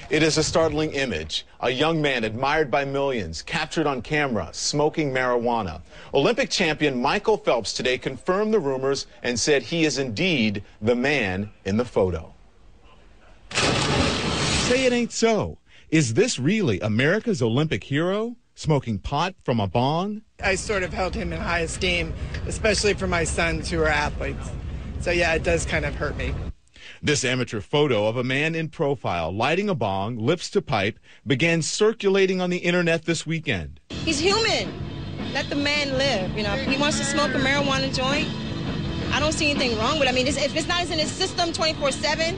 It is a startling image. A young man admired by millions, captured on camera, smoking marijuana. Olympic champion Michael Phelps today confirmed the rumors and said he is indeed the man in the photo. Say it ain't so. Is this really America's Olympic hero, smoking pot from a bong? I sort of held him in high esteem, especially for my sons who are athletes. So yeah, it does kind of hurt me. This amateur photo of a man in profile lighting a bong, lips to pipe, began circulating on the internet this weekend. He's human. Let the man live. You know, if he wants to smoke a marijuana joint, I don't see anything wrong with it. I mean, if it's not in his system 24/7,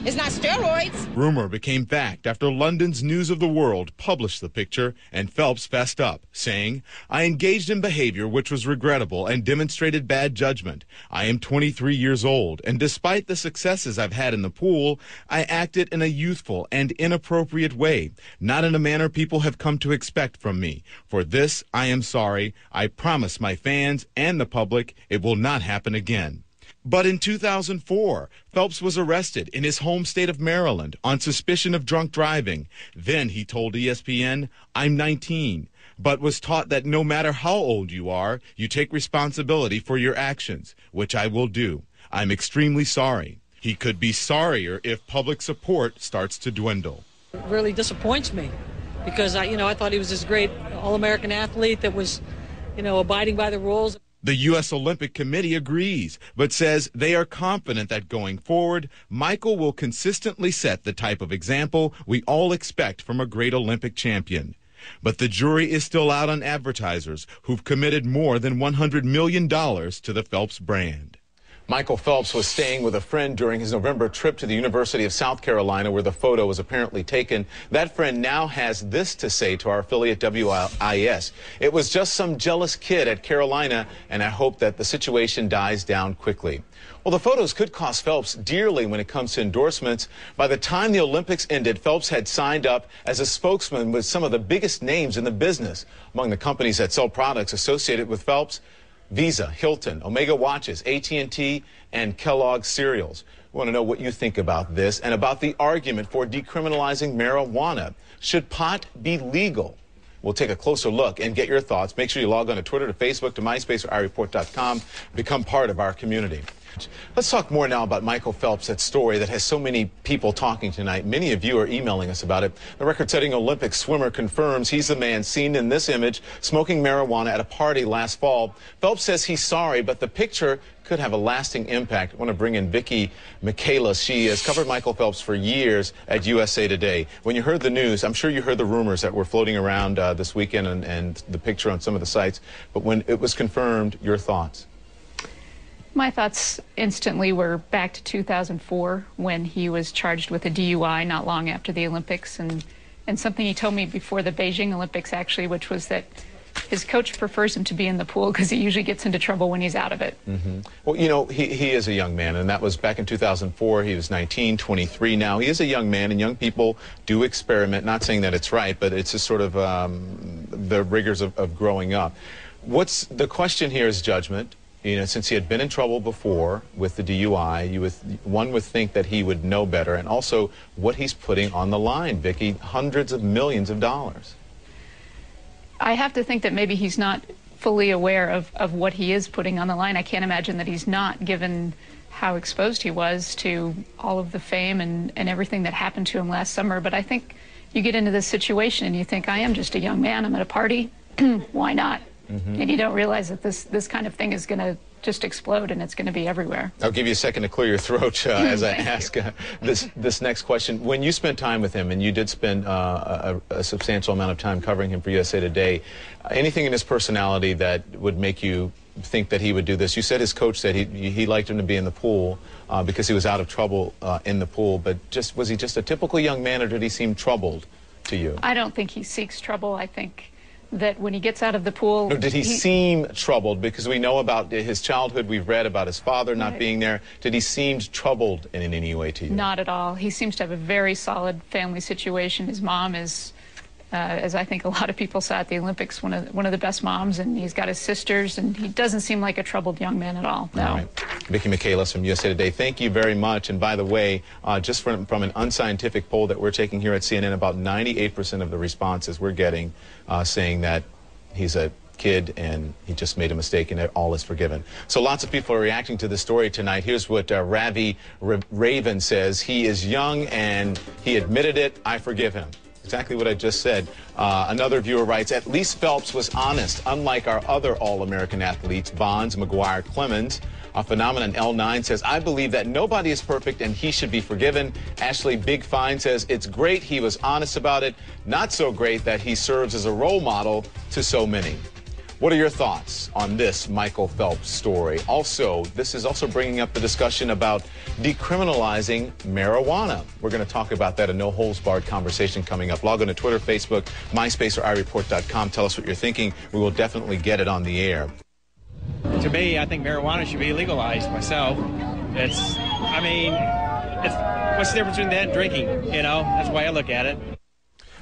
it's not steroids. Rumor became fact after London's News of the World published the picture, and Phelps fessed up, saying, "I engaged in behavior which was regrettable and demonstrated bad judgment. I am 23 years old, and despite the successes I've had in the pool, I acted in a youthful and inappropriate way, not in a manner people have come to expect from me. For this, I am sorry. I promise my fans and the public it will not happen again." But in 2004, Phelps was arrested in his home state of Maryland on suspicion of drunk driving. Then he told ESPN, "I'm 19, but was taught that no matter how old you are, you take responsibility for your actions, which I will do. I'm extremely sorry." He could be sorrier if public support starts to dwindle. It really disappoints me because I thought he was this great All-American athlete that was, abiding by the rules. The U.S. Olympic Committee agrees, but says they are confident that going forward, Michael will consistently set the type of example we all expect from a great Olympic champion. But the jury is still out on advertisers who've committed more than $100 million to the Phelps brand. Michael Phelps was staying with a friend during his November trip to the University of South Carolina, where the photo was apparently taken. That friend now has this to say to our affiliate WIS. "It was just some jealous kid at Carolina, and I hope that the situation dies down quickly." Well, the photos could cost Phelps dearly when it comes to endorsements. By the time the Olympics ended, Phelps had signed up as a spokesman with some of the biggest names in the business. Among the companies that sell products associated with Phelps, Visa, Hilton, Omega Watches, AT&T, and Kellogg's Cereals. We want to know what you think about this and about the argument for decriminalizing marijuana. Should pot be legal? We'll take a closer look and get your thoughts. Make sure you log on to Twitter, to Facebook, to MySpace, or iReport.com. Become part of our community. Let's talk more now about Michael Phelps, that story that has so many people talking tonight. Many of you are emailing us about it. The record-setting Olympic swimmer confirms he's the man seen in this image smoking marijuana at a party last fall. Phelps says he's sorry, but the picture could have a lasting impact. I want to bring in Vicki Michaelis. She has covered Michael Phelps for years at USA Today. When you heard the news, I'm sure you heard the rumors that were floating around this weekend and the picture on some of the sites. But when it was confirmed, your thoughts? My thoughts instantly were back to 2004 when he was charged with a DUI not long after the Olympics, and something he told me before the Beijing Olympics, actually, which was that his coach prefers him to be in the pool because he usually gets into trouble when he's out of it. Mm-hmm. Well, he is a young man, and that was back in 2004. He was 19, 23 now. He is a young man, and young people do experiment. Not saying that it's right, but it's just sort of the rigors of growing up. What's the question here is judgment. Since he had been in trouble before with the DUI, one would think that he would know better, and also what he's putting on the line, Vicki, hundreds of millions of dollars. I have to think that maybe he's not fully aware of what he is putting on the line. I can't imagine that he's not, given how exposed he was to all of the fame and everything that happened to him last summer. But I think you get into this situation and you think, I am just a young man, I'm at a party, why not? Mm-hmm. And you don't realize that this kind of thing is going to just explode, and it's going to be everywhere. I'll give you a second to clear your throat as I ask this next question. When you spent time with him, and you did spend a substantial amount of time covering him for USA Today, anything in his personality that would make you think that he would do this? You said his coach said he liked him to be in the pool because he was out of trouble in the pool, but was he just a typical young man, or did he seem troubled to you? I don't think he seeks trouble. I think that when he gets out of the pool... No, did he seem troubled? Because we know about his childhood, we've read about his father not being there. Did he seem troubled in any way to you? Not at all. He seems to have a very solid family situation. His mom is as I think a lot of people saw at the Olympics, one of the best moms, and he's got his sisters, and he doesn't seem like a troubled young man at all. No. All right. Vicki Michaelis from USA Today, thank you very much. And by the way, just from an unscientific poll that we're taking here at CNN, about 98% of the responses we're getting saying that he's a kid and he just made a mistake and all is forgiven. So lots of people are reacting to this story tonight. Here's what Ravi Raven says. He is young and he admitted it. I forgive him. Exactly what I just said. Another viewer writes, at least Phelps was honest, unlike our other All-American athletes, Bonds, McGuire, Clemens. A Phenomenon L9 says, I believe that nobody is perfect and he should be forgiven. Ashley Big Fine says, it's great he was honest about it. Not so great that he serves as a role model to so many. What are your thoughts on this Michael Phelps story? Also, this is also bringing up the discussion about decriminalizing marijuana. We're going to talk about that, a no-holds-barred conversation coming up. Log on to Twitter, Facebook, MySpace, or iReport.com. Tell us what you're thinking. We will definitely get it on the air. To me, I think marijuana should be legalized myself. What's the difference between that and drinking? You know, that's the way I look at it.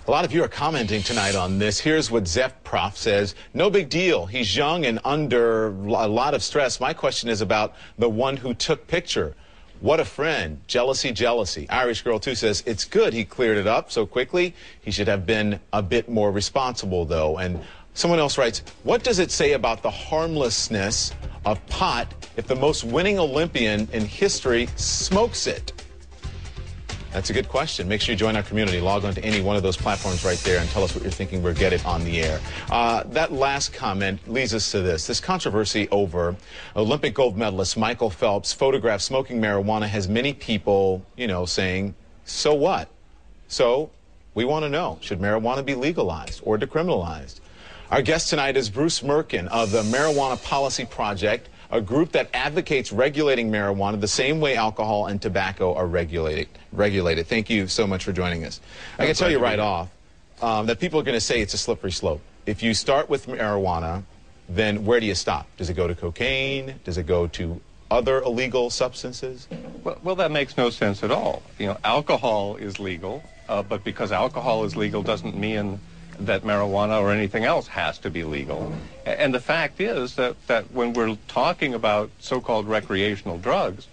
A lot of you are commenting tonight on this. Here's what Zeph Prof says. No big deal. He's young and under a lot of stress. My question is about the one who took picture. What a friend. Jealousy, jealousy. Irish Girl 2 says, it's good he cleared it up so quickly. He should have been a bit more responsible, though. And someone else writes, what does it say about the harmlessness of pot if the most winning Olympian in history smokes it? That's a good question. Make sure you join our community. Log on to any one of those platforms right there and tell us what you're thinking. We'll get it on the air. That last comment leads us to this. This controversy over Olympic gold medalist Michael Phelps' photograph smoking marijuana has many people, saying, so what? So we want to know, should marijuana be legalized or decriminalized? Our guest tonight is Bruce Merkin of the Marijuana Policy Project, a group that advocates regulating marijuana the same way alcohol and tobacco are regulated. Thank you so much for joining us. I can tell you right off that people are going to say it's a slippery slope. If you start with marijuana, then where do you stop? Does it go to cocaine? Does it go to other illegal substances? Well, that makes no sense at all. Alcohol is legal, but because alcohol is legal doesn't mean that marijuana or anything else has to be legal. And the fact is that when we're talking about so-called recreational drugs,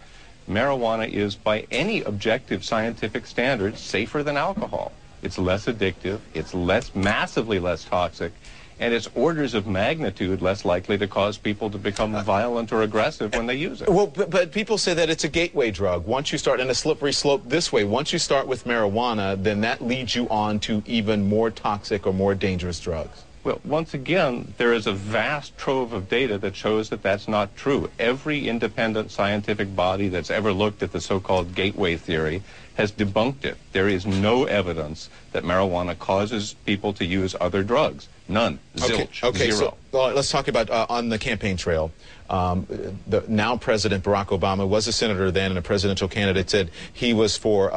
marijuana is, by any objective scientific standard, safer than alcohol. It's less addictive, it's massively less toxic, and it's orders of magnitude less likely to cause people to become violent or aggressive when they use it. Well, but people say that it's a gateway drug. Once you start in a slippery slope this way, once you start with marijuana, then that leads you on to even more toxic or more dangerous drugs. Well, once again, there is a vast trove of data that shows that that's not true. Every independent scientific body that's ever looked at the so-called gateway theory has debunked it. There is no evidence that marijuana causes people to use other drugs. None. Zilch. Okay, Zero. So let's talk about on the campaign trail. The now President Barack Obama was a senator then and a presidential candidate, said he was for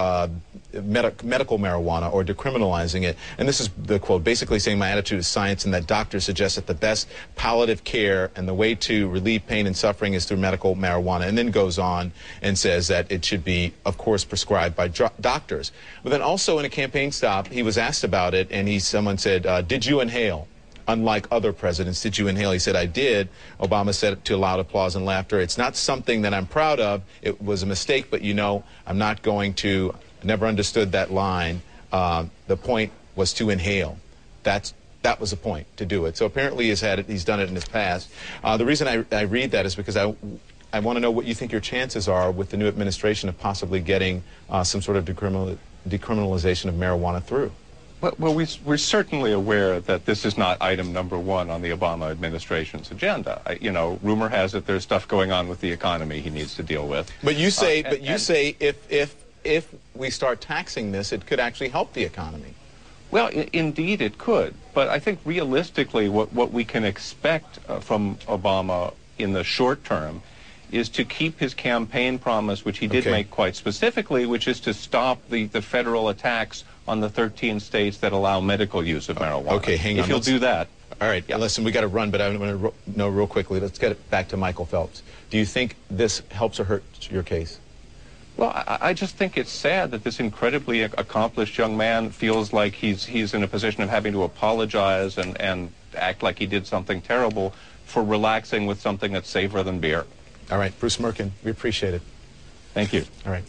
medical marijuana or decriminalizing it. And this is the quote, basically saying my attitude is science and that doctors suggest that the best palliative care and the way to relieve pain and suffering is through medical marijuana, and then goes on and says that it should be, of course, prescribed by doctors. But then also in a campaign stop, he was asked about it, and someone said, did you inhale? Unlike other presidents, did you inhale? He said, I did. Obama said it to loud applause and laughter. It's not something that I'm proud of. It was a mistake, but I'm not going to, I never understood that line. The point was to inhale. That was the point, to do it. So apparently he's done it in his past. The reason I read that is because I want to know what you think your chances are with the new administration of possibly getting some sort of decriminalization of marijuana through. Well, we're certainly aware that this is not item number one on the Obama administration's agenda. Rumor has it there's stuff going on with the economy he needs to deal with. But you say, if we start taxing this, it could actually help the economy. Well, indeed it could. But I think realistically what we can expect from Obama in the short term is to keep his campaign promise, which he did make quite specifically, which is to stop the federal attacks on the 13 states that allow medical use of marijuana. Okay, hang on. If he'll do that. All right, listen, we got to run, but I want to know real quickly. Let's get it back to Michael Phelps. Do you think this helps or hurts your case? Well, I just think it's sad that this incredibly accomplished young man feels like he's in a position of having to apologize and act like he did something terrible for relaxing with something that's safer than beer. All right, Bruce Merkin, we appreciate it. Thank you. All right.